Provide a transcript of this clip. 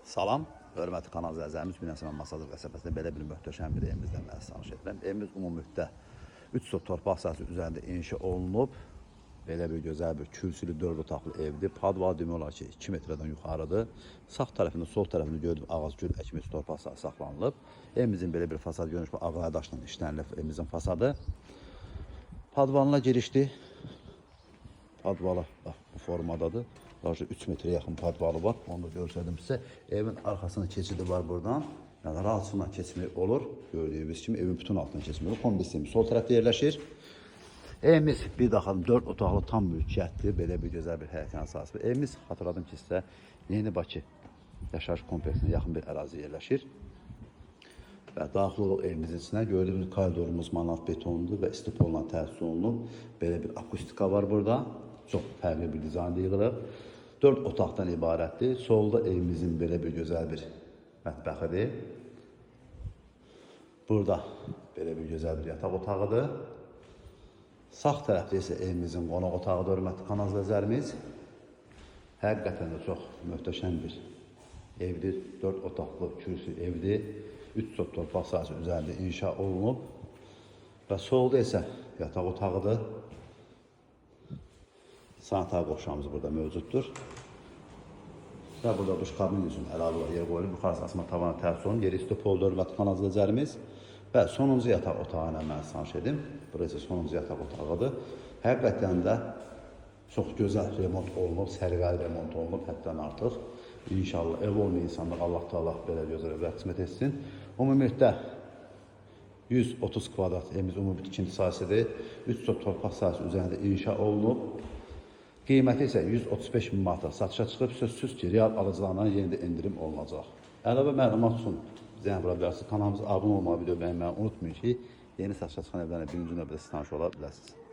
Salam, hörmətli kanal izləyicilərimiz, Binəsəmən Masadır qəsəbəsində belə bir möhtəşəm bir evimizdən mən tanış edirəm. Evimiz umumüddətdə 3 sot torpaq sahəsi üzərində inşa olunub. Belə bir gözəl bir kürsülü 4 otaqlı evdir. Padval demək olar ki 2 metrdən yuxarıdır. Sağ tərəfində, sol tərəfində gördüyüm ağac gül əkmiş torpaq sahəsi saxlanılıb. Evimizin belə bir fasad görünüş bu ağay daşla işlənilib evimizin fasadı. Padvalına girişdi. Padvalı bax, bu formadadır. Daha 3 metrə yaxın padvalı var. Onu da görsədim sizə. Evin arxasında keçidi var buradan. Yəni rahatlıqla keçmək olur. Gördüyünüz kimi evin bütün altından keçmək olur. Kombisimiz sol tərəfdə yerləşir. Evimiz bir daxil 4 otaqlı tam mülkiyyətdir. Belə bir gözəl bir həyətyan sahəsi. Evimiz xatırladım ki sizə Yeni Bakı yaşayış kompleksinə yaxın bir ərazi yerləşir. Və daxil olub evimizin içinə gördüyünüz koridorumuz manat betondur və istipolla təsis olunub. Belə bir akustika var burada. Çox fərqli bir dizaynda yığılıb. 4 otaqdan ibarətdir. Solda evimizin belə bir gözəl bir mətbəxidir. Burada belə bir gözəl bir yataq otağıdır. Sağ tərəfdə isə evimizin qonaq otağıdır, hörmətli kanal izləyicilərimiz. Həqiqətən də çox möhtəşəm bir evdir. 4 otaqlı kürsü evdir. 3 sot torpaq sahəsi üzərində inşa olunub. Və solda isə yataq otağıdır. Sanitar qovşağımız burada mövcuddur. Və burada duş kabini üçün əlavə yer qoyulub. Yuxarısı asma tavana təsis olunub. Yeri istipolda hörmətli kanal izləyicilərimiz. Və sonuncu yataq otağı ilə mən tanış edim. Burası sonuncu yataq otağıdır. Həqiqətən də çox gözəl remont olunub, sərvəli remont olunub həddən artıq. İnşallah ev olmayan insanlar Allah belə gözəl evlər qismət etsin. Ümumilikdə 130 kvadrat evimiz ümumi ikinci sahəsidir. 3 sot torpaq sahəsi üzərində inşa olunub. Qiyməti isə 135 min manata satışa çıxıb, sözsüz ki, real alıcılarına yeni də endirim olunacaq. Əlavə məlumat üçün zəng vura bilərsiniz. Kanalımıza abunə olmağı, video bəyənməyi unutmayın ki, yeni satışa çıxan evlərlə birinci növbədə siz tanış ola bilərsiniz.